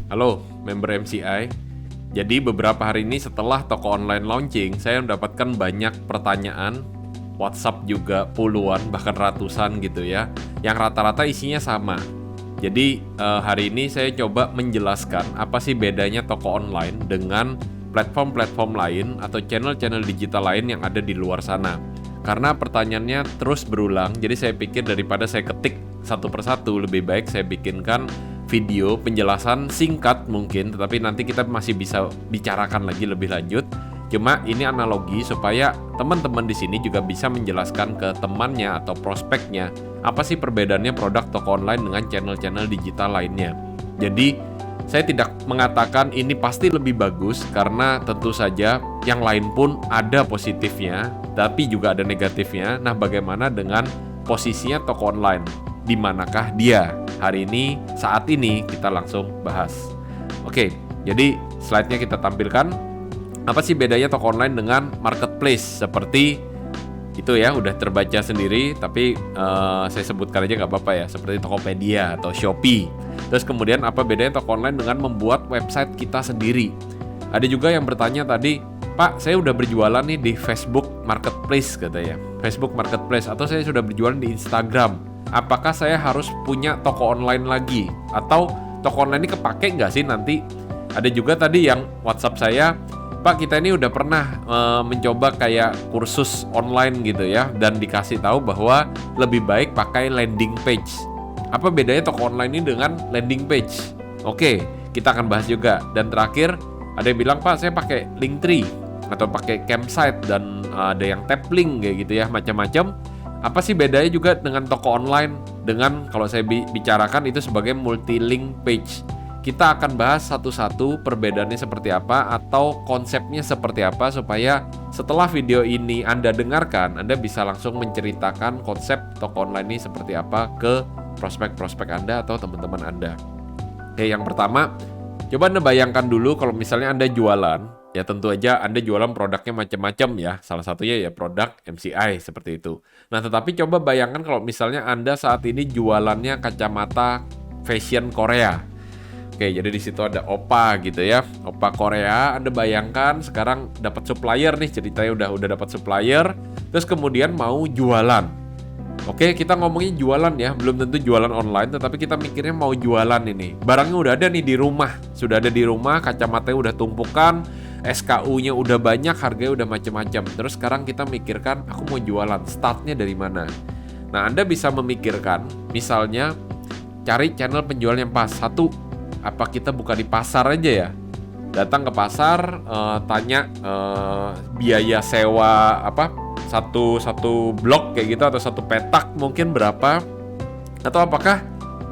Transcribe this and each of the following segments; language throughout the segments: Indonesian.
Halo, member MCI. Jadi beberapa hari ini setelah toko online launching, saya mendapatkan banyak pertanyaan, WhatsApp juga puluhan, bahkan ratusan gitu ya, yang rata-rata isinya sama. Jadi hari ini saya coba menjelaskan apa sih bedanya toko online dengan platform-platform lain atau channel-channel digital lain yang ada di luar sana. Karena pertanyaannya terus berulang, jadi saya pikir daripada saya ketik satu persatu, lebih baik saya bikinkan video penjelasan singkat mungkin, tetapi nanti kita masih bisa bicarakan lagi lebih lanjut. Cuma ini analogi supaya teman-teman di sini juga bisa menjelaskan ke temannya atau prospeknya apa sih perbedaannya produk toko online dengan channel-channel digital lainnya. Jadi saya tidak mengatakan ini pasti lebih bagus karena tentu saja yang lain pun ada positifnya, tapi juga ada negatifnya. Nah, bagaimana dengan posisinya toko online? Di manakah dia? Hari ini, saat ini kita langsung bahas. Oke, jadi slide-nya kita tampilkan. Apa sih bedanya toko online dengan marketplace? Seperti itu ya, udah terbaca sendiri, tapi saya sebutkan aja nggak apa-apa ya, seperti Tokopedia atau Shopee. Terus kemudian apa bedanya toko online dengan membuat website kita sendiri? Ada juga yang bertanya tadi, Pak, saya udah berjualan nih di Facebook Marketplace katanya, Facebook Marketplace, atau saya sudah berjualan di Instagram. Apakah saya harus punya toko online lagi? Atau toko online ini kepake nggak sih nanti? Ada juga tadi yang WhatsApp saya, Pak, kita ini udah pernah mencoba kayak kursus online gitu ya, dan dikasih tahu bahwa lebih baik pakai landing page. Apa bedanya toko online ini dengan landing page? Oke, kita akan bahas juga. Dan terakhir, ada yang bilang, Pak, saya pakai Linktree atau pakai Campsite, dan ada yang tap link kayak gitu ya, macam-macam. Apa sih bedanya juga dengan toko online dengan kalau saya bicarakan itu sebagai multi-link page? Kita akan bahas satu-satu perbedaannya seperti apa atau konsepnya seperti apa supaya setelah video ini Anda dengarkan, Anda bisa langsung menceritakan konsep toko online ini seperti apa ke prospek-prospek Anda atau teman-teman Anda. Oke, yang pertama, coba Anda bayangkan dulu kalau misalnya Anda jualan, ya tentu aja Anda jualan produknya macam-macam ya. Salah satunya ya produk MCI seperti itu. Nah, tetapi coba bayangkan kalau misalnya Anda saat ini jualannya kacamata fashion Korea. Oke, jadi di situ ada Oppa gitu ya, Oppa Korea. Anda bayangkan sekarang dapat supplier nih, ceritanya udah dapat supplier, terus kemudian mau jualan. Oke, kita ngomongin jualan ya, belum tentu jualan online, tetapi kita mikirnya mau jualan ini. Barangnya udah ada nih di rumah, sudah ada di rumah, kacamatanya udah tumpukan, SKU-nya udah banyak, harganya udah macam-macam. Terus sekarang kita mikirkan, aku mau jualan, startnya dari mana? Nah, Anda bisa memikirkan, misalnya cari channel penjual yang pas. Satu, apa kita buka di pasar aja ya? Datang ke pasar, tanya biaya sewa satu blok kayak gitu atau satu petak mungkin berapa? Atau apakah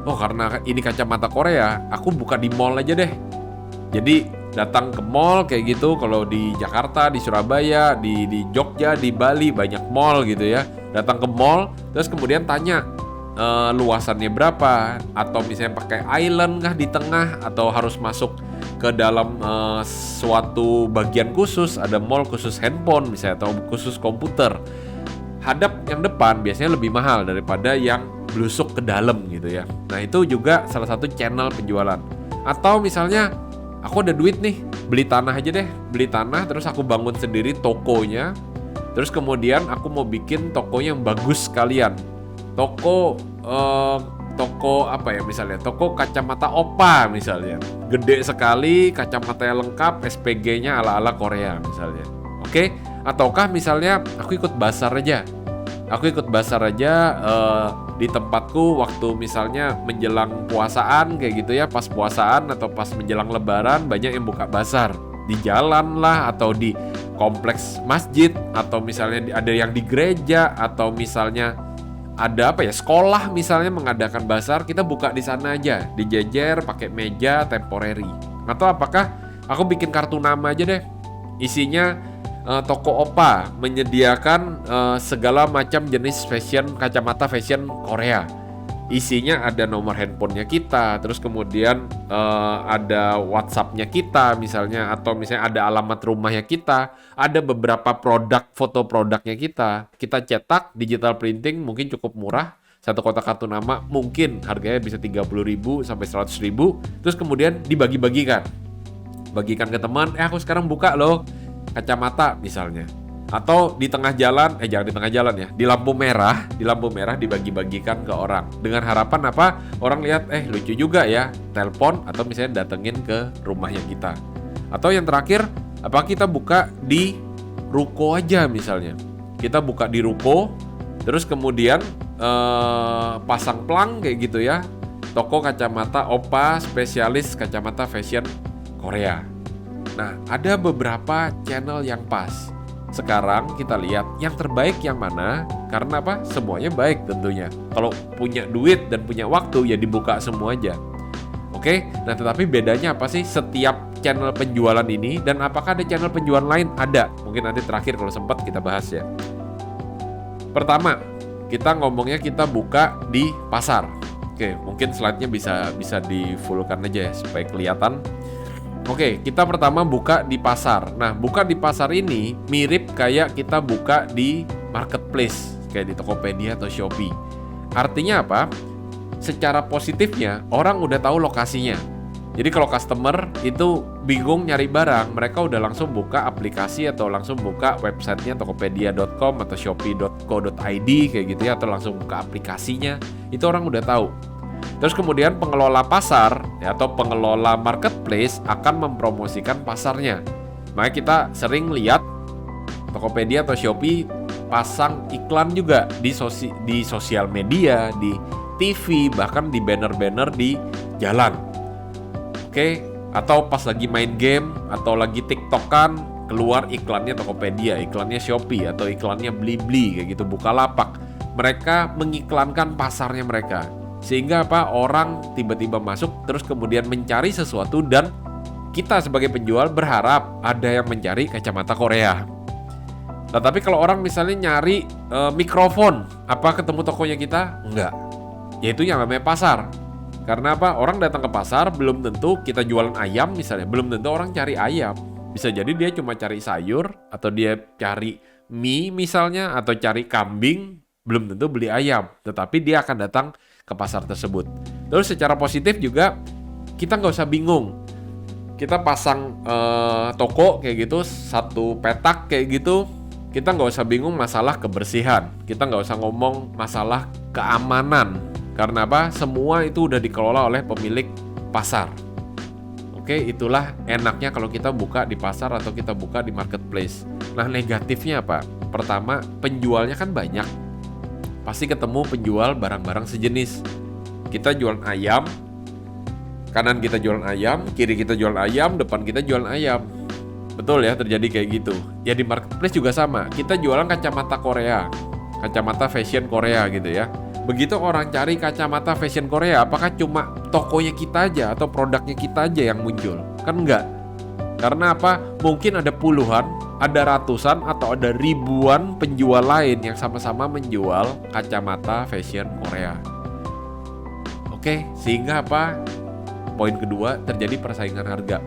karena ini kacamata Korea, aku buka di mall aja deh. Jadi datang ke mall kayak gitu, kalau di Jakarta, di Surabaya, di Jogja, di Bali banyak mall gitu ya. Datang ke mall, terus kemudian tanya luasannya berapa, atau misalnya pakai island kah di tengah, atau harus masuk ke dalam suatu bagian khusus, ada mall khusus handphone misalnya atau khusus komputer. Hadap yang depan biasanya lebih mahal daripada yang blusuk ke dalam gitu ya. Nah, itu juga salah satu channel penjualan. Atau misalnya aku ada duit nih, beli tanah aja deh, beli tanah terus aku bangun sendiri tokonya. Terus kemudian aku mau bikin tokonya yang bagus sekalian. Toko apa ya, misalnya toko kacamata Oppa misalnya, gede sekali, kacamatanya lengkap, SPG-nya ala-ala Korea misalnya. Oke, ataukah misalnya aku ikut basar aja di tempatku waktu misalnya menjelang puasaan kayak gitu ya, pas puasaan atau pas menjelang lebaran banyak yang buka basar di jalan lah, atau di kompleks masjid, atau misalnya ada yang di gereja, atau misalnya ada sekolah misalnya mengadakan basar, kita buka di sana aja, dijejer pakai meja temporary. Atau apakah aku bikin kartu nama aja deh, isinya toko Oppa menyediakan segala macam jenis kacamata fashion Korea. Isinya ada nomor handphonenya kita, terus kemudian ada WhatsApp-nya kita misalnya, atau misalnya ada alamat rumahnya kita, ada beberapa produk, foto produknya kita cetak digital printing mungkin cukup murah, Satu kotak kartu nama mungkin harganya bisa 30.000 sampai 100.000, terus kemudian dibagi-bagikan. Bagikan ke teman, aku sekarang buka loh kacamata misalnya. Atau di tengah jalan, jangan di tengah jalan ya, di lampu merah dibagi-bagikan ke orang. Dengan harapan apa? Orang lihat, lucu juga ya, telepon atau misalnya datengin ke rumahnya kita. Atau yang terakhir, apa kita buka di ruko aja misalnya. Kita buka di ruko, terus kemudian pasang plang kayak gitu ya. Toko kacamata Opa spesialis kacamata fashion Korea. Nah, ada beberapa channel yang pas. Sekarang kita lihat yang terbaik yang mana, karena apa? Semuanya baik tentunya. Kalau punya duit dan punya waktu ya dibuka semua aja. Oke, nah tetapi bedanya apa sih setiap channel penjualan ini, dan apakah ada channel penjualan lain? Ada. Mungkin nanti terakhir kalau sempat kita bahas ya. Pertama, kita ngomongnya kita buka di pasar. Oke, mungkin slide-nya bisa di full-kan aja ya supaya kelihatan. Oke, kita pertama buka di pasar. Nah, buka di pasar ini mirip kayak kita buka di marketplace, kayak di Tokopedia atau Shopee. Artinya apa? Secara positifnya, orang udah tahu lokasinya. Jadi kalau customer itu bingung nyari barang, mereka udah langsung buka aplikasi atau langsung buka websitenya tokopedia.com atau shopee.co.id kayak gitu ya, atau langsung buka aplikasinya. Itu orang udah tahu. Terus kemudian pengelola pasar ya, atau pengelola marketplace akan mempromosikan pasarnya. Makanya kita sering lihat Tokopedia atau Shopee pasang iklan juga di sosial media, di TV, bahkan di banner-banner di jalan. Oke, atau pas lagi main game atau lagi TikTokan keluar iklannya Tokopedia, iklannya Shopee atau iklannya Blibli kayak gitu, Bukalapak. Mereka mengiklankan pasarnya mereka. Sehingga apa? Orang tiba-tiba masuk terus kemudian mencari sesuatu, dan kita sebagai penjual berharap ada yang mencari kacamata Korea. Nah, tapi kalau orang misalnya nyari mikrofon, apa ketemu tokonya kita? Enggak. Yaitu yang namanya pasar. Karena apa? Orang datang ke pasar belum tentu kita jualan ayam misalnya, belum tentu orang cari ayam. Bisa jadi dia cuma cari sayur, atau dia cari mie misalnya, atau cari kambing, belum tentu beli ayam. Tetapi dia akan datang ke pasar tersebut. Terus secara positif juga kita nggak usah bingung. Kita pasang toko kayak gitu, satu petak kayak gitu, kita nggak usah bingung masalah kebersihan. Kita nggak usah ngomong masalah keamanan. Karena apa? Semua itu udah dikelola oleh pemilik pasar. Oke, itulah enaknya kalau kita buka di pasar atau kita buka di marketplace. Nah, negatifnya apa? Pertama, penjualnya kan banyak. Pasti ketemu penjual barang-barang sejenis. Kita jualan ayam, kanan kita jualan ayam, kiri kita jualan ayam, depan kita jualan ayam. Betul ya, terjadi kayak gitu. Ya di marketplace juga sama. Kita jualan kacamata Korea, kacamata fashion Korea gitu ya. Begitu orang cari kacamata fashion Korea, apakah cuma tokonya kita aja atau produknya kita aja yang muncul? Kan enggak. Karena apa? Mungkin ada puluhan, ada ratusan, atau ada ribuan penjual lain yang sama-sama menjual kacamata fashion Korea. Oke, sehingga apa? Poin kedua, terjadi persaingan harga.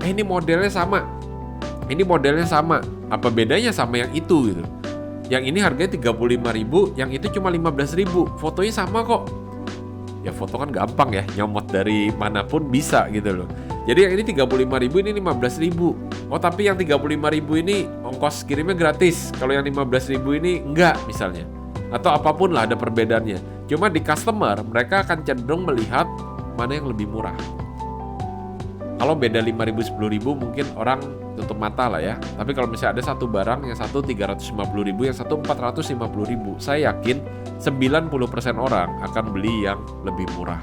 Ini modelnya sama. Ini modelnya sama. Apa bedanya sama yang itu gitu? Yang ini harganya 35.000, yang itu cuma 15.000. Fotonya sama kok. Ya foto kan gampang ya, nyomot dari manapun bisa gitu loh. Jadi yang ini 35.000, ini 15.000. Oh, tapi yang 35.000 ini ongkos kirimnya gratis. Kalau yang 15.000 ini enggak misalnya. Atau apapun lah ada perbedaannya. Cuma di customer mereka akan cenderung melihat mana yang lebih murah. Kalau beda 5.000, 10.000 mungkin orang tutup mata lah ya. Tapi kalau misalnya ada satu barang, yang satu 350.000, yang satu 450.000, saya yakin 90% orang akan beli yang lebih murah.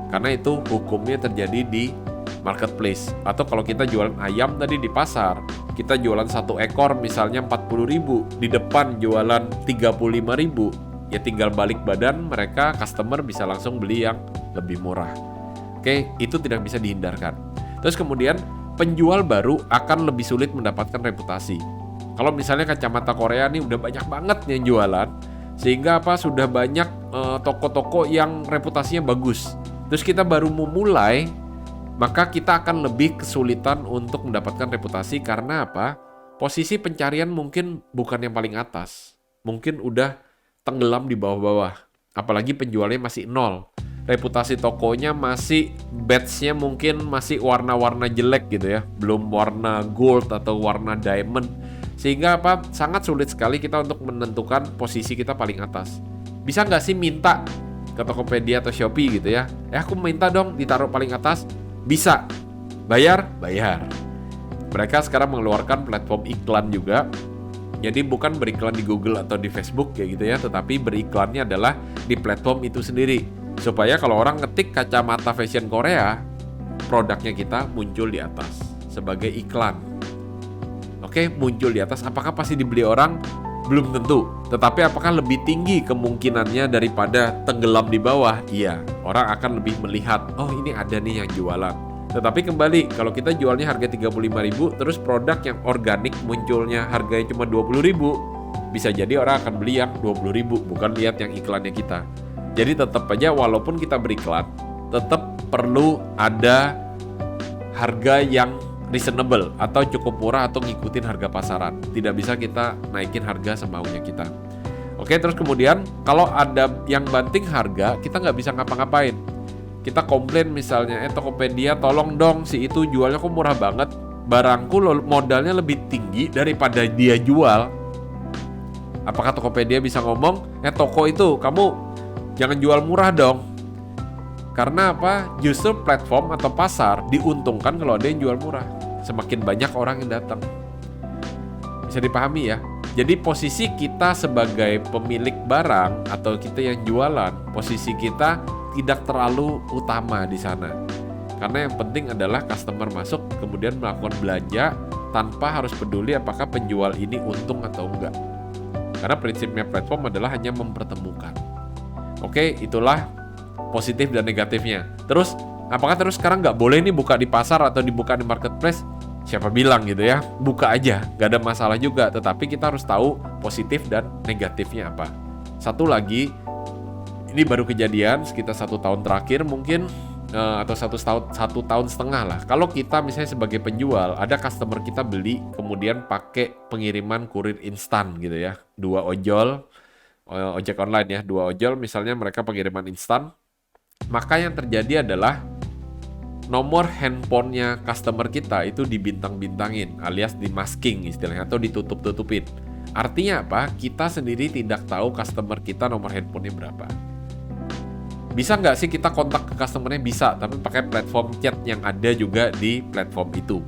Karena itu hukumnya terjadi di marketplace. Atau kalau kita jualan ayam tadi di pasar, kita jualan satu ekor misalnya 40.000, di depan jualan 35.000, ya tinggal balik badan, mereka customer bisa langsung beli yang lebih murah. Oke, itu tidak bisa dihindarkan. Terus kemudian penjual baru akan lebih sulit mendapatkan reputasi. Kalau misalnya kacamata Korea nih udah banyak banget yang jualan, sehingga apa sudah banyak toko-toko yang reputasinya bagus. Terus kita baru memulai, maka kita akan lebih kesulitan untuk mendapatkan reputasi. Karena apa? Posisi pencarian mungkin bukan yang paling atas, mungkin udah tenggelam di bawah-bawah. apalagi penjualnya masih nol. Reputasi tokonya masih, badge-nya mungkin masih warna-warna jelek gitu ya, belum warna gold atau warna diamond. Sehingga sangat sulit sekali kita untuk menentukan posisi kita paling atas. Bisa nggak sih minta ke Tokopedia atau Shopee gitu ya? Aku minta dong ditaruh paling atas. Bisa. Bayar? Bayar. Mereka sekarang mengeluarkan platform iklan juga. Jadi bukan beriklan di Google atau di Facebook kayak gitu ya, tetapi beriklannya adalah di platform itu sendiri. Supaya kalau orang ngetik kacamata fashion Korea, produknya kita muncul di atas sebagai iklan. Oke, muncul di atas. Apakah pasti dibeli orang? Belum tentu. Tetapi apakah lebih tinggi kemungkinannya daripada tenggelam di bawah? Iya, orang akan lebih melihat, oh ini ada nih yang jualan. Tetapi kembali, kalau kita jualnya harga 35.000, terus produk yang organik munculnya harganya cuma 20.000, bisa jadi orang akan beli yang 20.000, bukan lihat yang iklannya kita. Jadi tetap aja walaupun kita beriklan, tetap perlu ada harga yang reasonable atau cukup murah atau ngikutin harga pasaran. Tidak bisa kita naikin harga semaunya kita. Oke, terus kemudian kalau ada yang banting harga, kita nggak bisa ngapa-ngapain. Kita komplain misalnya, Tokopedia tolong dong si itu jualnya kok murah banget, barangku modalnya lebih tinggi daripada dia jual. Apakah Tokopedia bisa ngomong, toko itu kamu jangan jual murah dong? Karena justru platform atau pasar diuntungkan kalau ada yang jual murah. Semakin banyak orang yang datang. Bisa dipahami ya? Jadi posisi kita sebagai pemilik barang atau kita yang jualan, posisi kita tidak terlalu utama di sana. Karena yang penting adalah customer masuk kemudian melakukan belanja tanpa harus peduli apakah penjual ini untung atau enggak. Karena prinsipnya platform adalah hanya mempertemukan. Oke, itulah positif dan negatifnya. Terus, apakah terus sekarang nggak boleh nih buka di pasar atau dibuka di marketplace? Siapa bilang gitu ya? Buka aja, nggak ada masalah juga. Tetapi kita harus tahu positif dan negatifnya apa. Satu lagi, ini baru kejadian sekitar 1 tahun terakhir mungkin, atau 1 tahun setengah lah. Kalau kita misalnya sebagai penjual, ada customer kita beli kemudian pakai pengiriman kurir instan gitu ya. 2 ojol, ojek online ya, 2 ojol misalnya mereka pengiriman instan. Maka yang terjadi adalah nomor handphonenya customer kita itu dibintang-bintangin alias dimasking istilahnya atau ditutup-tutupin. Artinya apa? Kita sendiri tidak tahu customer kita nomor handphonenya berapa. Bisa nggak sih kita kontak ke customernya? Bisa, tapi pakai platform chat yang ada juga di platform itu.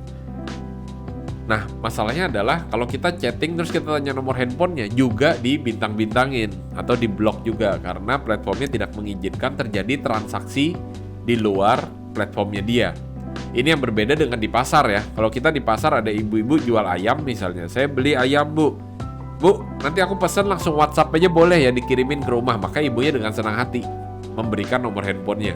Nah, masalahnya adalah kalau kita chatting terus kita tanya nomor handphonenya juga dibintang-bintangin atau diblok juga karena platformnya tidak mengizinkan terjadi transaksi di luar platformnya dia. Ini yang berbeda dengan di pasar ya. Kalau kita di pasar ada ibu-ibu jual ayam misalnya. Saya beli ayam, Bu, nanti aku pesan langsung WhatsApp aja boleh ya dikirimin ke rumah. Maka ibunya dengan senang hati memberikan nomor handphonenya.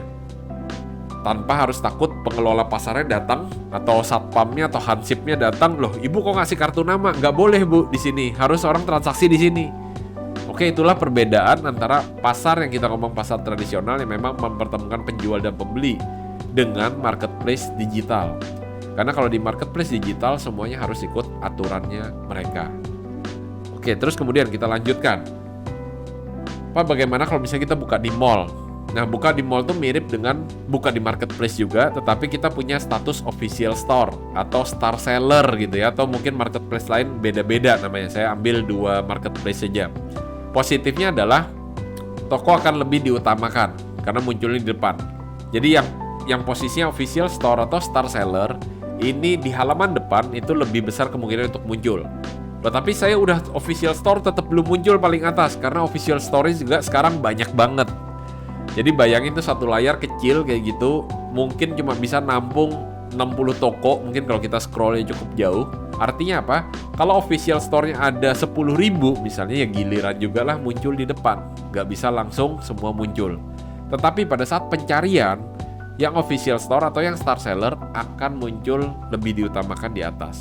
Tanpa harus takut pengelola pasarnya datang atau satpamnya atau hansipnya datang, loh ibu kok ngasih kartu nama? Nggak boleh Bu di sini, harus orang transaksi di sini. Oke, itulah perbedaan antara pasar yang kita ngomong pasar tradisional yang memang mempertemukan penjual dan pembeli dengan marketplace digital. Karena kalau di marketplace digital semuanya harus ikut aturannya mereka. Oke, terus kemudian kita lanjutkan. Bagaimana kalau misalnya kita buka di mall? Nah, buka di mall tuh mirip dengan buka di marketplace juga, tetapi kita punya status official store atau star seller gitu ya, atau mungkin marketplace lain beda-beda namanya. Saya ambil 2 marketplace saja. Positifnya adalah toko akan lebih diutamakan karena munculnya di depan. Jadi yang posisinya official store atau star seller ini di halaman depan itu lebih besar kemungkinan untuk muncul. Tetapi saya udah official store tetap belum muncul paling atas karena official store juga sekarang banyak banget. Jadi bayangin tuh satu layar kecil kayak gitu, mungkin cuma bisa nampung 60 toko, mungkin kalau kita scrollnya cukup jauh. Artinya apa? Kalau official store-nya ada 10.000 misalnya, ya giliran juga lah muncul di depan. Nggak bisa langsung semua muncul. Tetapi pada saat pencarian, yang official store atau yang star seller akan muncul lebih diutamakan di atas.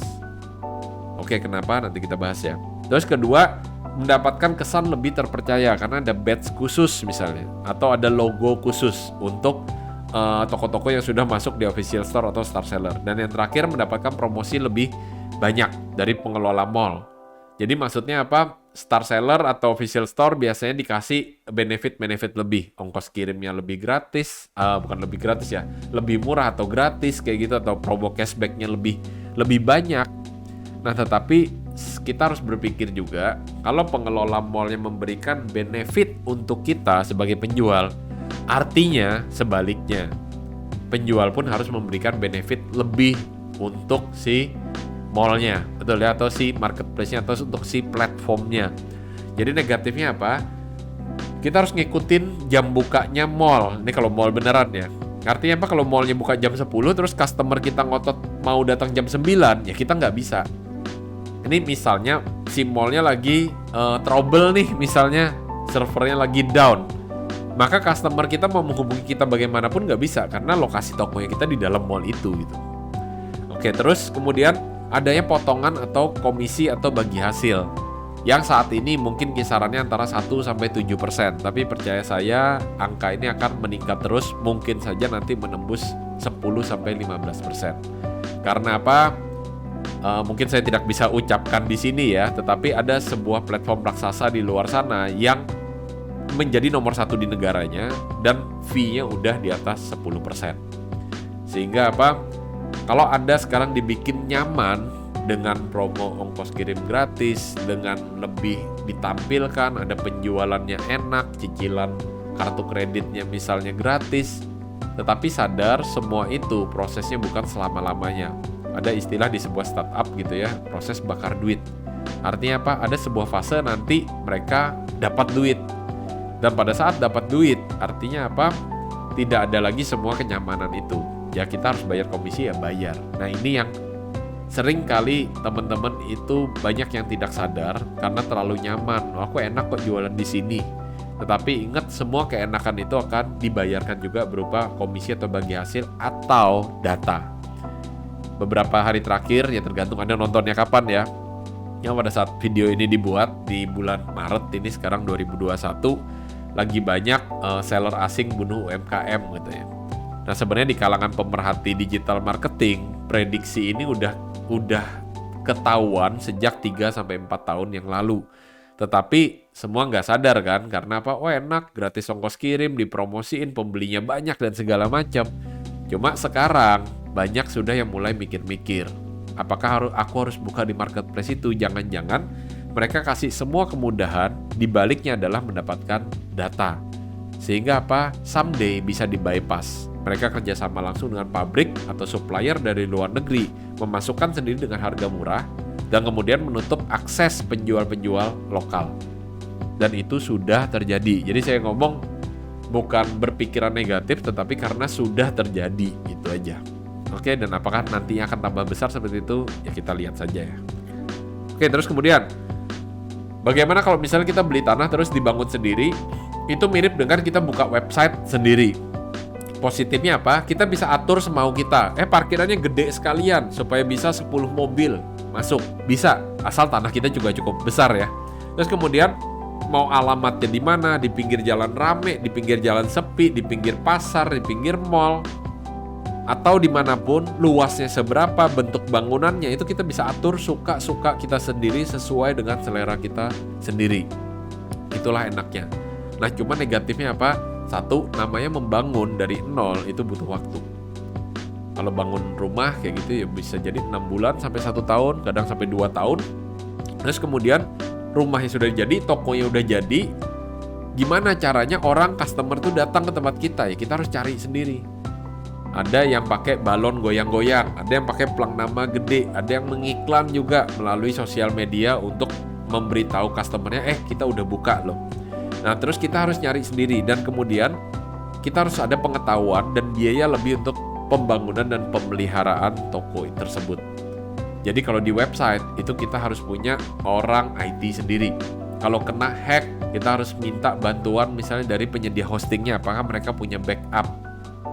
Oke, kenapa? Nanti kita bahas ya. Terus kedua, mendapatkan kesan lebih terpercaya karena ada badge khusus misalnya atau ada logo khusus untuk toko-toko yang sudah masuk di official store atau star seller. Dan yang terakhir, mendapatkan promosi lebih banyak dari pengelola mall. Jadi maksudnya apa? star seller atau official store biasanya dikasih benefit lebih, ongkos kirimnya lebih gratis, bukan lebih gratis ya, lebih murah atau gratis kayak gitu, atau promo cashbacknya lebih banyak. Nah, tetapi kita harus berpikir juga, kalau pengelola mallnya memberikan benefit untuk kita sebagai penjual, artinya sebaliknya, penjual pun harus memberikan benefit lebih untuk si mallnya, betul ya, atau si marketplace-nya, atau untuk si platformnya. Jadi negatifnya apa? Kita harus ngikutin jam bukanya mall. Ini kalau mall beneran ya. Artinya apa? Kalau mallnya buka jam 10, terus customer kita ngotot mau datang jam 9, ya kita nggak bisa. Ini misalnya si mallnya lagi trouble nih, misalnya servernya lagi down. Maka customer kita mau menghubungi kita bagaimanapun nggak bisa, karena lokasi tokonya kita di dalam mall itu gitu. Oke, terus kemudian adanya potongan atau komisi atau bagi hasil yang saat ini mungkin kisarannya antara 1-7%, tapi percaya saya angka ini akan meningkat terus, mungkin saja nanti menembus 10-15%. Karena apa? Mungkin saya tidak bisa ucapkan di sini ya, tetapi ada sebuah platform raksasa di luar sana yang menjadi nomor 1 di negaranya dan fee-nya udah di atas 10%. Sehingga apa? Kalau Anda sekarang dibikin nyaman dengan promo ongkos kirim gratis, dengan lebih ditampilkan, ada penjualannya enak, cicilan kartu kreditnya misalnya gratis, tetapi sadar semua itu prosesnya bukan selama-lamanya. Ada istilah di sebuah startup gitu ya, proses bakar duit. Artinya apa? Ada sebuah fase nanti mereka dapat duit. Dan pada saat dapat duit, artinya apa? Tidak ada lagi semua kenyamanan itu. Ya kita harus bayar komisi, ya bayar. Nah, ini yang sering kali teman-teman itu banyak yang tidak sadar karena terlalu nyaman. Aku enak kok jualan di sini. Tetapi ingat, semua keenakan itu akan dibayarkan juga berupa komisi atau bagi hasil atau data. Beberapa hari terakhir, ya tergantung Anda nontonnya kapan ya. Yang pada saat video ini dibuat di bulan Maret ini sekarang 2021, lagi banyak seller asing bunuh UMKM gitu ya. Nah, sebenarnya di kalangan pemerhati digital marketing, prediksi ini udah ketahuan sejak 3-4 tahun yang lalu. Tetapi semua nggak sadar kan, karena apa? Oh enak, gratis ongkos kirim, dipromosiin, pembelinya banyak dan segala macam. Cuma sekarang banyak sudah yang mulai mikir-mikir, apakah aku harus buka di marketplace itu? Jangan-jangan mereka kasih semua kemudahan, dibaliknya adalah mendapatkan data. Sehingga apa? Someday bisa di-bypass. Mereka kerjasama langsung dengan pabrik atau supplier dari luar negeri, memasukkan sendiri dengan harga murah, dan kemudian menutup akses penjual-penjual lokal. Dan itu sudah terjadi. Jadi saya ngomong bukan berpikiran negatif, tetapi karena sudah terjadi, itu aja. Oke, dan apakah nantinya akan tambah besar seperti itu? Ya kita lihat saja ya. Oke, terus kemudian, bagaimana kalau misalnya kita beli tanah terus dibangun sendiri? Itu mirip dengan kita buka website sendiri. Positifnya apa? Kita bisa atur semau kita. Parkirannya gede sekalian supaya bisa 10 mobil masuk. Bisa, asal tanah kita juga cukup besar ya. Terus kemudian mau alamatnya di mana? Di pinggir jalan rame, di pinggir jalan sepi, di pinggir pasar, di pinggir mall, atau dimanapun, luasnya seberapa, bentuk bangunannya, itu kita bisa atur suka-suka kita sendiri sesuai dengan selera kita sendiri. Itulah enaknya. Nah, cuma negatifnya apa? Satu, namanya membangun dari nol itu butuh waktu. Kalau bangun rumah kayak gitu ya bisa jadi 6 bulan sampai 1 tahun, kadang sampai 2 tahun. Terus kemudian rumahnya sudah jadi, tokonya udah jadi, gimana caranya orang customer tuh datang ke tempat kita? Ya kita harus cari sendiri. Ada yang pakai balon goyang-goyang, ada yang pakai plang nama gede, ada yang mengiklan juga melalui sosial media untuk memberitahu customernya, kita udah buka loh. Nah, terus kita harus nyari sendiri, dan kemudian kita harus ada pengetahuan dan biaya lebih untuk pembangunan dan pemeliharaan toko tersebut. Jadi kalau di website itu kita harus punya orang IT sendiri. Kalau kena hack, kita harus minta bantuan misalnya dari penyedia hostingnya, apakah mereka punya backup.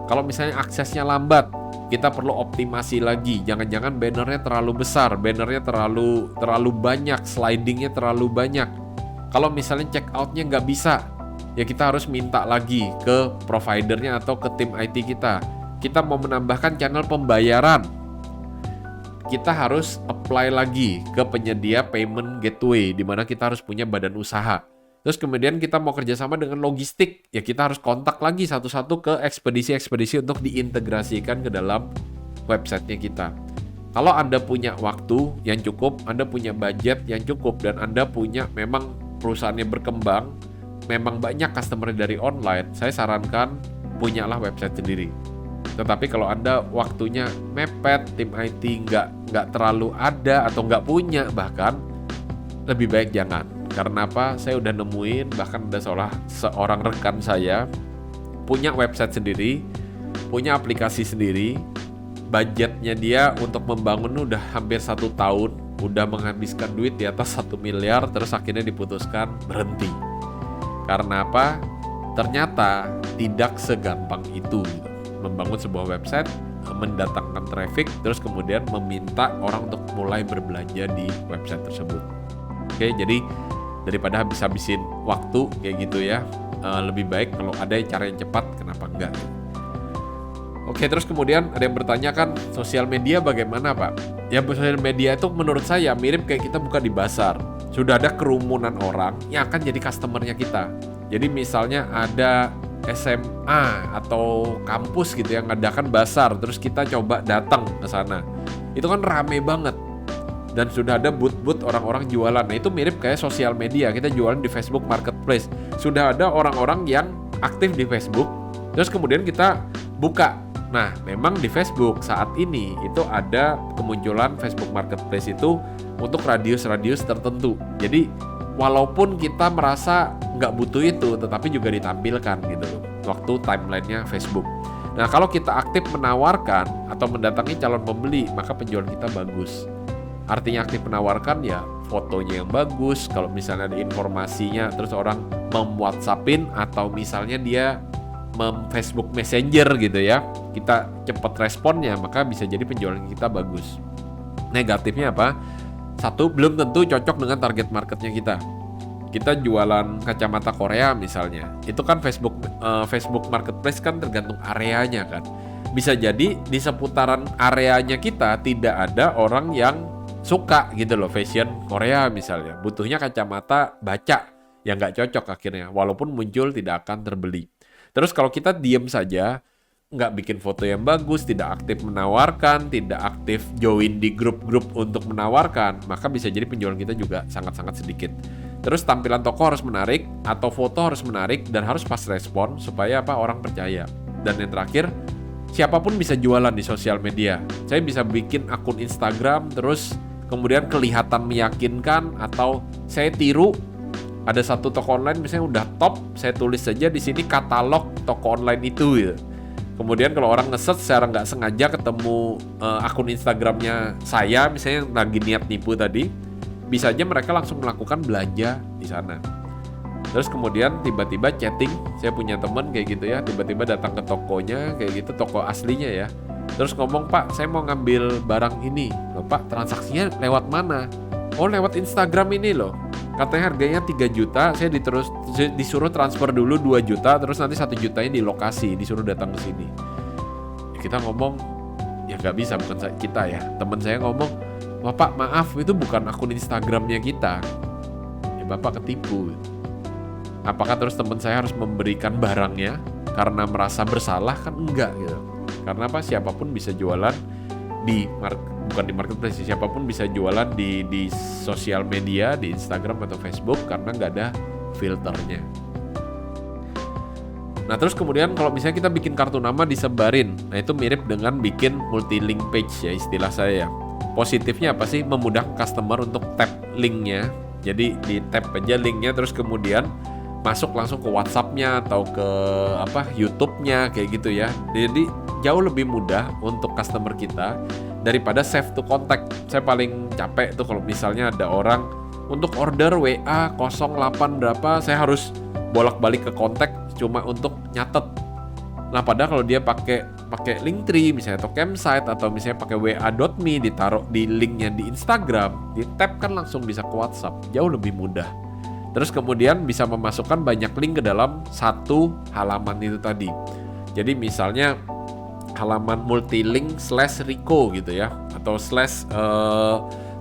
Kalau misalnya aksesnya lambat, kita perlu optimasi lagi. Jangan-jangan bannernya terlalu besar, bannernya terlalu banyak, slidingnya terlalu banyak. Kalau misalnya check out-nya nggak bisa, ya kita harus minta lagi ke providernya atau ke tim IT kita. Kita mau menambahkan channel pembayaran. kita harus apply lagi ke penyedia payment gateway, di mana kita harus punya badan usaha. Terus kemudian kita mau kerjasama dengan logistik, ya kita harus kontak lagi satu-satu ke ekspedisi-ekspedisi untuk diintegrasikan ke dalam websitenya kita. Kalau Anda punya waktu yang cukup, Anda punya budget yang cukup, dan Anda punya memang perusahaannya berkembang, memang banyak customer dari online, saya sarankan punyalah website sendiri. Tetapi kalau Anda waktunya mepet, tim IT nggak terlalu ada atau nggak punya bahkan, lebih baik jangan. Karena apa? Saya udah nemuin, bahkan ada seorang rekan saya punya website sendiri, punya aplikasi sendiri, budgetnya dia untuk membangun udah hampir 1 tahun, udah menghabiskan duit di atas 1 miliar, terus akhirnya diputuskan berhenti. Karena apa? Ternyata tidak segampang itu gitu. Membangun sebuah website, mendatangkan traffic, terus kemudian meminta orang untuk mulai berbelanja di website tersebut. Oke, jadi daripada habis-habisin waktu kayak gitu ya, lebih baik kalau ada cara yang cepat, kenapa enggak? Oke, terus kemudian ada yang bertanya kan, sosial media bagaimana Pak? Ya, sosial media itu menurut saya mirip kayak kita buka di pasar. Sudah ada kerumunan orang yang akan jadi customernya kita. Jadi misalnya ada SMA atau kampus gitu yang ngadakan basar, terus kita coba datang ke sana. Itu kan rame banget. Dan sudah ada booth-booth orang-orang jualan. Nah, itu mirip kayak sosial media. Kita jualan di Facebook Marketplace. Sudah ada orang-orang yang aktif di Facebook, terus kemudian kita buka. Nah, memang di Facebook saat ini itu ada kemunculan Facebook Marketplace itu untuk radius-radius tertentu. Jadi walaupun kita merasa nggak butuh itu, tetapi juga ditampilkan gitu loh, waktu timelinenya Facebook. Nah, kalau kita aktif menawarkan atau mendatangi calon pembeli, maka penjualan kita bagus. Artinya aktif menawarkan ya fotonya yang bagus, kalau misalnya ada informasinya, terus orang mem-WhatsAppin atau misalnya dia Facebook Messenger gitu ya, kita cepat responnya, maka bisa jadi penjualan kita bagus. Negatifnya apa? Satu, belum tentu cocok dengan target marketnya kita. Kita jualan kacamata Korea misalnya, itu kan Facebook Marketplace kan tergantung areanya kan. Bisa jadi di seputaran areanya kita tidak ada orang yang suka gitu loh fashion Korea misalnya. Butuhnya kacamata baca yang nggak cocok akhirnya, walaupun muncul tidak akan terbeli. Terus kalau kita diem saja, nggak bikin foto yang bagus, tidak aktif menawarkan, tidak aktif join di grup-grup untuk menawarkan, maka bisa jadi penjualan kita juga sangat-sangat sedikit. Terus tampilan toko harus menarik, atau foto harus menarik, dan harus pas respon, supaya orang percaya. Dan yang terakhir, siapapun bisa jualan di sosial media. Saya bisa bikin akun Instagram, terus kemudian kelihatan meyakinkan, atau saya tiru, ada satu toko online misalnya udah top, saya tulis saja di sini katalog toko online itu gitu. Kemudian kalau orang nge-search secara nggak sengaja ketemu akun Instagramnya saya, misalnya yang lagi niat nipu tadi, bisa aja mereka langsung melakukan belanja di sana. Terus kemudian tiba-tiba chatting, saya punya temen kayak gitu ya, tiba-tiba datang ke tokonya kayak gitu, toko aslinya ya. Terus ngomong, Pak, saya mau ngambil barang ini. Loh Pak, transaksinya lewat mana? Oh, lewat Instagram ini loh. Katanya harganya 3 juta, saya disuruh transfer dulu 2 juta, terus nanti 1 jutanya di lokasi, disuruh datang ke sini. Ya, kita ngomong, ya nggak bisa, bukan kita ya. Teman saya ngomong, Bapak maaf, itu bukan akun Instagramnya kita. Ya Bapak ketipu. Apakah terus teman saya harus memberikan barangnya karena merasa bersalah? Kan enggak gitu. Karena apa? Siapapun bisa jualan bukan di marketplace, siapapun bisa jualan di sosial media, di Instagram atau Facebook, karena nggak ada filternya. Nah, terus kemudian kalau misalnya kita bikin kartu nama disebarin, nah itu mirip dengan bikin multi-link page ya istilah saya ya. Positifnya apa sih? Memudahkan customer untuk tap linknya. Jadi di tap aja linknya, terus kemudian masuk langsung ke WhatsApp-nya atau ke YouTube-nya kayak gitu ya. Jadi jauh lebih mudah untuk customer kita daripada save to contact. Saya paling capek tuh kalau misalnya ada orang untuk order WA 08 berapa, saya harus bolak-balik ke kontak cuma untuk nyatet. Nah, padahal kalau dia pakai Linktree misalnya atau Campsite atau misalnya pakai wa.me, ditaruh di linknya di Instagram, di tap kan langsung bisa ke WhatsApp, jauh lebih mudah. Terus kemudian bisa memasukkan banyak link ke dalam satu halaman itu tadi. Jadi misalnya halaman multilink /Riko gitu ya, atau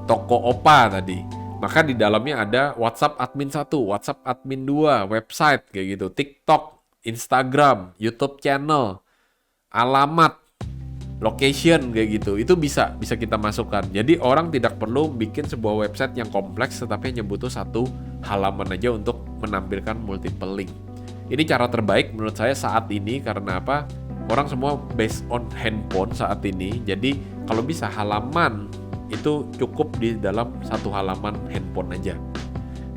toko Opa tadi. Maka di dalamnya ada WhatsApp admin 1, WhatsApp admin 2, website kayak gitu, TikTok, Instagram, YouTube channel, alamat, location kayak gitu. Itu bisa kita masukkan. Jadi orang tidak perlu bikin sebuah website yang kompleks, tetapi hanya butuh satu halaman aja untuk menampilkan multiple link. Ini cara terbaik menurut saya saat ini, karena apa? Orang semua based on handphone saat ini. Jadi kalau bisa halaman itu cukup di dalam satu halaman handphone aja.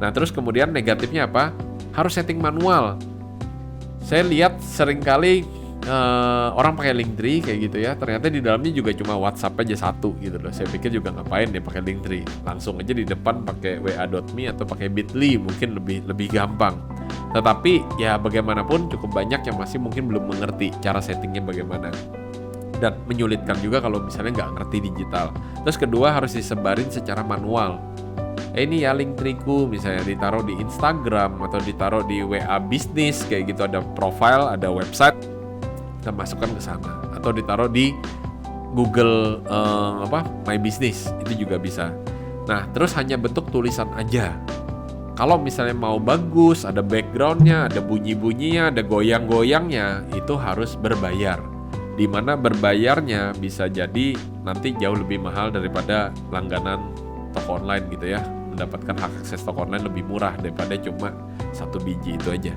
Nah, terus kemudian negatifnya apa? Harus setting manual. Saya lihat seringkali orang pakai Linktree kayak gitu ya. Ternyata di dalamnya juga cuma WhatsApp aja satu gitu loh. Saya pikir juga ngapain dia pakai Linktree. Langsung aja di depan pakai wa.me atau pakai Bitly, mungkin lebih gampang. Tetapi ya bagaimanapun cukup banyak yang masih mungkin belum mengerti cara settingnya bagaimana. Dan menyulitkan juga kalau misalnya nggak ngerti digital. Terus kedua, harus disebarin secara manual. Ini ya Linktree-ku misalnya ditaruh di Instagram atau ditaruh di WA bisnis kayak gitu, ada profile, ada website, kita masukkan ke sana. Atau ditaruh di Google My Business, itu juga bisa. Nah, terus hanya bentuk tulisan aja. Kalau misalnya mau bagus, ada backgroundnya, ada bunyi-bunyinya, ada goyang-goyangnya, itu harus berbayar. Di mana berbayarnya bisa jadi nanti jauh lebih mahal daripada langganan toko online gitu ya. Mendapatkan hak akses toko online lebih murah daripada cuma satu biji itu aja.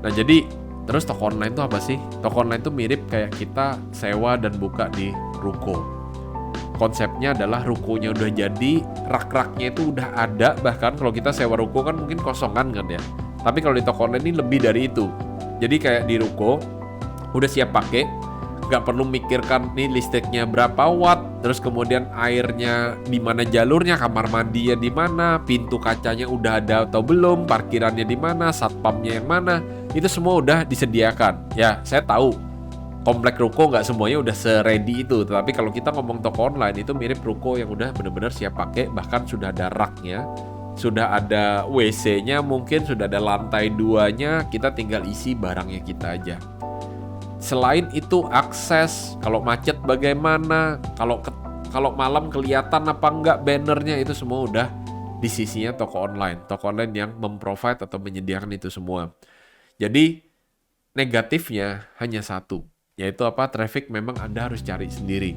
Nah, jadi terus toko online itu apa sih? Toko online itu mirip kayak kita sewa dan buka di ruko. Konsepnya adalah rukonya udah jadi, rak-raknya itu udah ada. Bahkan kalau kita sewa ruko kan mungkin kosongan kan ya. Tapi kalau di toko online ini lebih dari itu. Jadi kayak di ruko udah siap pakai, nggak perlu mikirkan nih listriknya berapa watt, terus kemudian airnya di mana jalurnya, kamar mandinya di mana, pintu kacanya udah ada atau belum, parkirannya di mana, satpamnya yang mana, itu semua udah disediakan. Ya, saya tahu komplek ruko nggak semuanya udah se-ready itu, tetapi kalau kita ngomong toko online itu mirip ruko yang udah benar-benar siap pakai, bahkan sudah ada raknya, sudah ada WC-nya, mungkin sudah ada lantai 2-nya, kita tinggal isi barangnya kita aja. Selain itu akses, kalau macet bagaimana, kalau malam kelihatan apa enggak bannernya, itu semua udah di sisinya toko online yang memprovide atau menyediakan itu semua. Jadi negatifnya hanya satu, yaitu apa? Traffic memang Anda harus cari sendiri.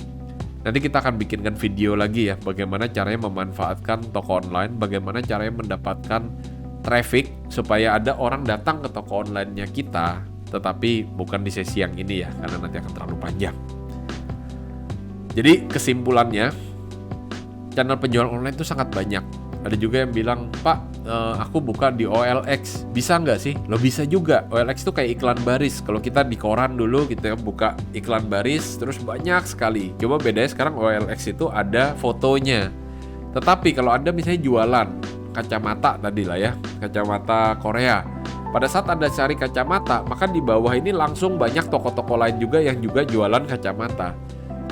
Nanti kita akan bikinkan video lagi ya, bagaimana caranya memanfaatkan toko online, bagaimana caranya mendapatkan traffic supaya ada orang datang ke toko online-nya kita. Tetapi bukan di sesi yang ini ya, karena nanti akan terlalu panjang. Jadi kesimpulannya, channel penjualan online itu sangat banyak. Ada juga yang bilang, Pak, aku buka di OLX, bisa nggak sih? Lo bisa juga. OLX itu kayak iklan baris. Kalau kita di koran dulu kita buka iklan baris, terus banyak sekali. Coba bedanya sekarang OLX itu ada fotonya. Tetapi kalau Anda misalnya jualan kacamata tadi lah ya, kacamata Korea. Pada saat Anda cari kacamata, maka di bawah ini langsung banyak toko-toko lain juga yang juga jualan kacamata.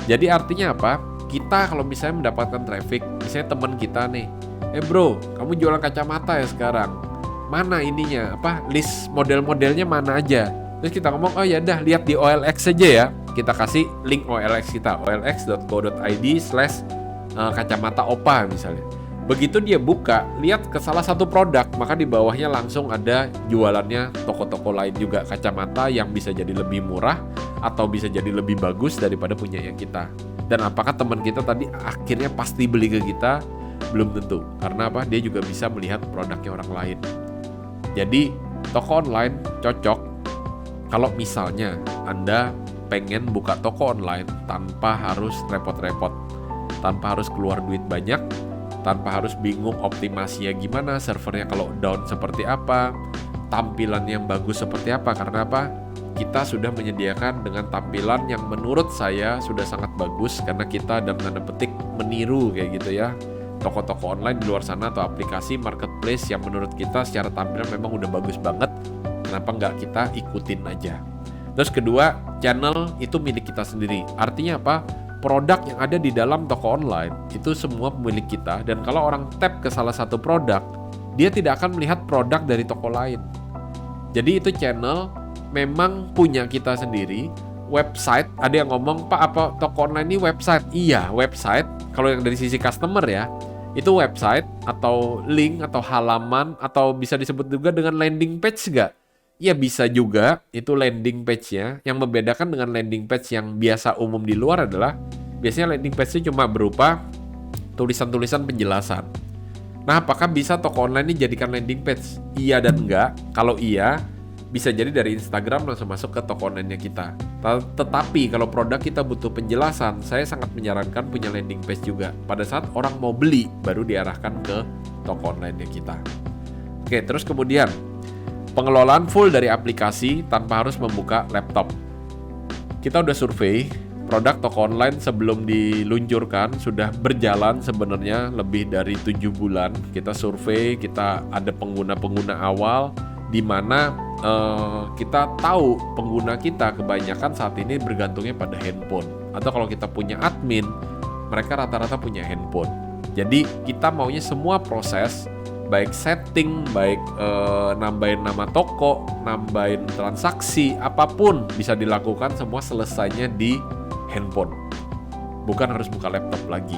Jadi artinya apa? Kita kalau misalnya mendapatkan traffic, misalnya teman kita nih, bro, kamu jualan kacamata ya sekarang? Mana ininya? List model-modelnya mana aja? Terus kita ngomong, oh ya dah, lihat di OLX saja ya. Kita kasih link OLX kita, olx.co.id/kacamata Opa misalnya. Begitu dia buka, lihat ke salah satu produk, maka di bawahnya langsung ada jualannya toko-toko lain juga kacamata yang bisa jadi lebih murah atau bisa jadi lebih bagus daripada punya yang kita. Dan apakah teman kita tadi akhirnya pasti beli ke kita? Belum tentu. Karena apa? Dia juga bisa melihat produknya orang lain. Jadi toko online cocok kalau misalnya Anda pengen buka toko online tanpa harus repot-repot, tanpa harus keluar duit banyak, tanpa harus bingung optimasinya gimana, servernya kalau down seperti apa, tampilan yang bagus seperti apa. Karena apa? Kita sudah menyediakan dengan tampilan yang menurut saya sudah sangat bagus, karena kita dalam tanda petik meniru kayak gitu ya toko-toko online di luar sana atau aplikasi marketplace yang menurut kita secara tampilan memang udah bagus banget. Kenapa nggak kita ikutin aja? Terus kedua, channel itu milik kita sendiri. Artinya apa? Produk yang ada di dalam toko online itu semua milik kita, dan kalau orang tap ke salah satu produk, dia tidak akan melihat produk dari toko lain. Jadi itu channel memang punya kita sendiri, website. Ada yang ngomong, Pak, apa toko online ini website? Iya, website. Kalau yang dari sisi customer ya, itu website atau link atau halaman atau bisa disebut juga dengan landing page nggak? Ya bisa juga, itu landing page-nya. Yang membedakan dengan landing page yang biasa umum di luar adalah biasanya landing page itu cuma berupa tulisan-tulisan penjelasan. Nah, apakah bisa toko online ini jadikan landing page? Iya dan enggak. Kalau iya, bisa jadi dari Instagram langsung masuk ke toko online-nya kita. Tetapi kalau produk kita butuh penjelasan, saya sangat menyarankan punya landing page juga. Pada saat orang mau beli, baru diarahkan ke toko online-nya kita. Oke, terus kemudian pengelolaan full dari aplikasi tanpa harus membuka laptop. Kita udah survei, produk toko online sebelum diluncurkan sudah berjalan sebenarnya lebih dari 7 bulan. Kita survei, kita ada pengguna-pengguna awal, di mana kita tahu pengguna kita kebanyakan saat ini bergantungnya pada handphone. Atau kalau kita punya admin, mereka rata-rata punya handphone. Jadi kita maunya semua proses, baik setting, baik nambahin nama toko, nambahin transaksi, apapun bisa dilakukan semua selesainya di handphone. Bukan harus buka laptop lagi.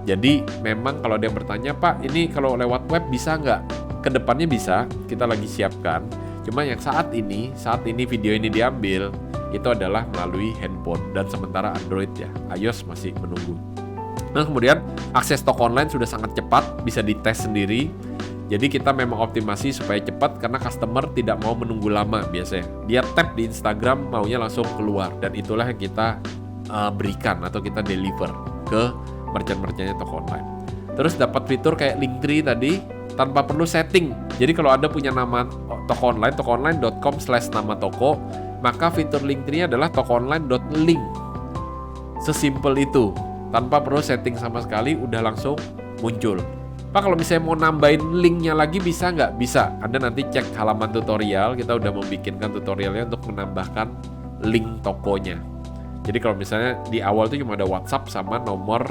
Jadi memang kalau ada yang bertanya, Pak, ini kalau lewat web bisa nggak? Kedepannya bisa, kita lagi siapkan. Cuma yang saat ini video ini diambil, itu adalah melalui handphone. Dan sementara Android ya, iOS masih menunggu. Nah kemudian akses toko online sudah sangat cepat, bisa dites sendiri. Jadi kita memang optimasi supaya cepat karena customer tidak mau menunggu lama biasanya. Dia tap di Instagram maunya langsung keluar, dan itulah yang kita berikan atau kita deliver ke merchant-merchantnya toko online. Terus dapat fitur kayak Linktree tadi tanpa perlu setting. Jadi kalau Anda punya nama toko online, tokoonline.com/nama toko, maka fitur Linktree adalah tokoonline.link. Sesimpel itu. Tanpa perlu setting sama sekali, udah langsung muncul. Pak, kalau misalnya mau nambahin linknya lagi bisa nggak? Bisa. Anda nanti cek halaman tutorial, kita udah membikinkan tutorialnya untuk menambahkan link tokonya. Jadi kalau misalnya di awal itu cuma ada WhatsApp sama nomor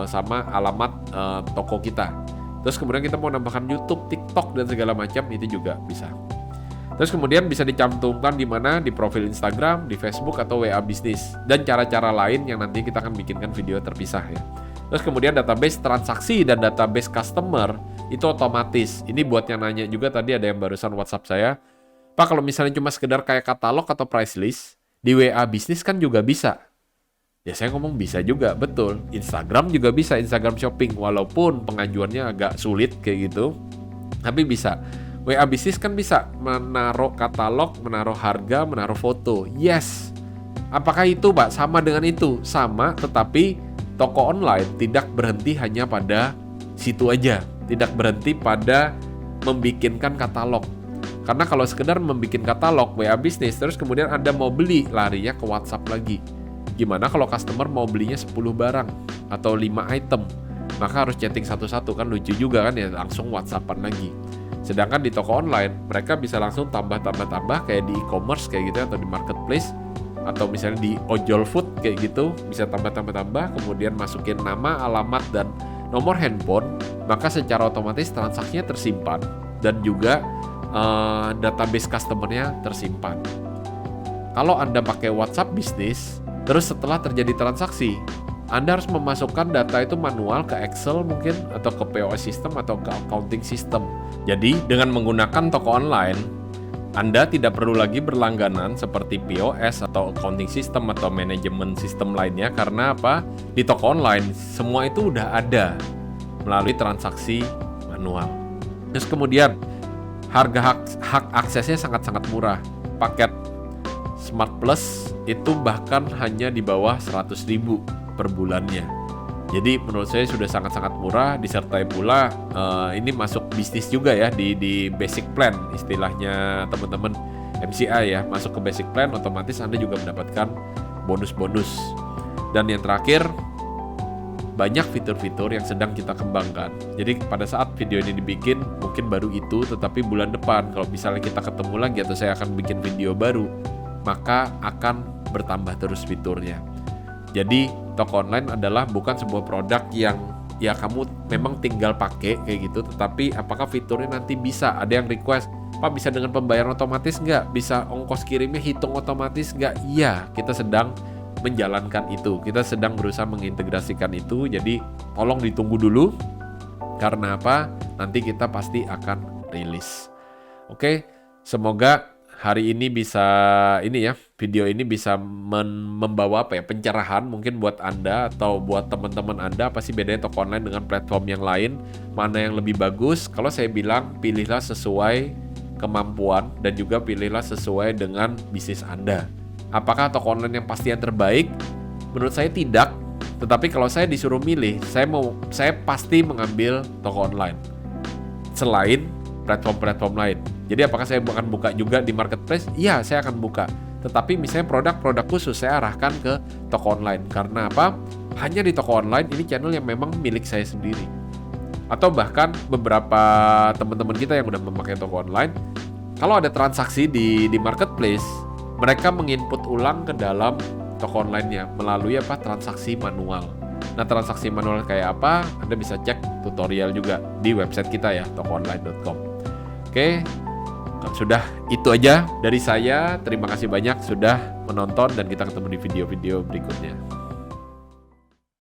sama alamat toko kita. Terus kemudian kita mau nambahkan YouTube, TikTok dan segala macam, itu juga bisa. Terus kemudian bisa dicantumkan di mana? Di profil Instagram, di Facebook atau WA bisnis, dan cara-cara lain yang nanti kita akan bikinkan video terpisah ya. Terus kemudian database transaksi dan database customer itu otomatis. Ini buat yang nanya juga tadi, ada yang barusan WhatsApp saya, Pak, kalau misalnya cuma sekedar kayak katalog atau price list di WA bisnis kan juga bisa. Ya saya ngomong bisa juga, betul. Instagram juga bisa, Instagram shopping, walaupun pengajuannya agak sulit kayak gitu, tapi bisa. WA bisnis kan bisa menaruh katalog, menaruh harga, menaruh foto. Yes. Apakah itu, Pak? Sama dengan itu? Sama, tetapi toko online tidak berhenti hanya pada situ aja. Tidak berhenti pada membikinkan katalog. Karena kalau sekedar membikin katalog WA bisnis, terus kemudian Anda mau beli, larinya ke WhatsApp lagi. Gimana kalau customer mau belinya 10 barang atau 5 item? Maka harus chatting satu-satu, kan lucu juga kan ya, langsung WhatsAppan lagi. Sedangkan di toko online, mereka bisa langsung tambah kayak di e-commerce kayak gitu, atau di marketplace, atau misalnya di ojol food kayak gitu, bisa tambah, kemudian masukin nama, alamat, dan nomor handphone, maka secara otomatis transaksinya tersimpan, dan juga database customer-nya tersimpan. Kalau Anda pakai WhatsApp bisnis, terus setelah terjadi transaksi, Anda harus memasukkan data itu manual ke Excel mungkin, atau ke POS system, atau ke accounting system. Jadi dengan menggunakan toko online, Anda tidak perlu lagi berlangganan seperti POS atau accounting system atau manajemen sistem lainnya. Karena apa? Di toko online semua itu udah ada melalui transaksi manual. Terus kemudian harga hak aksesnya sangat-sangat murah. Paket Smart Plus itu bahkan hanya di bawah 100.000 per bulannya. Jadi menurut saya sudah sangat-sangat murah, disertai pula ini masuk bisnis juga ya di basic plan, istilahnya teman-teman MCI ya, masuk ke basic plan, otomatis Anda juga mendapatkan bonus-bonus. Dan yang terakhir, banyak fitur-fitur yang sedang kita kembangkan. Jadi pada saat video ini dibikin mungkin baru itu, tetapi bulan depan kalau misalnya kita ketemu lagi atau saya akan bikin video baru, maka akan bertambah terus fiturnya. Jadi toko online adalah bukan sebuah produk yang ya kamu memang tinggal pakai kayak gitu, tetapi apakah fiturnya nanti bisa. Ada yang request, Pak, bisa dengan pembayaran otomatis nggak? Bisa ongkos kirimnya hitung otomatis nggak? Iya, kita sedang menjalankan itu. Kita sedang berusaha mengintegrasikan itu. Jadi tolong ditunggu dulu. Karena apa? Nanti kita pasti akan rilis. Oke, semoga hari ini video ini bisa membawa pencerahan mungkin buat Anda atau buat teman-teman Anda, apa sih bedanya toko online dengan platform yang lain, mana yang lebih bagus. Kalau saya bilang, pilihlah sesuai kemampuan dan juga pilihlah sesuai dengan bisnis Anda. Apakah toko online yang pasti yang terbaik? Menurut saya tidak. Tetapi kalau saya disuruh milih, saya pasti mengambil toko online selain platform-platform lain. Jadi apakah saya akan buka juga di marketplace? Iya, saya akan buka. Tetapi misalnya produk-produk khusus saya arahkan ke toko online. Karena apa? Hanya di toko online ini channel yang memang milik saya sendiri. Atau bahkan beberapa teman-teman kita yang udah memakai toko online, kalau ada transaksi di marketplace, mereka menginput ulang ke dalam toko online-nya melalui transaksi manual. Nah, transaksi manual kayak apa? Anda bisa cek tutorial juga di website kita ya, tokoonline.com. Oke, sudah itu aja dari saya. Terima kasih banyak sudah menonton dan kita ketemu di video-video berikutnya.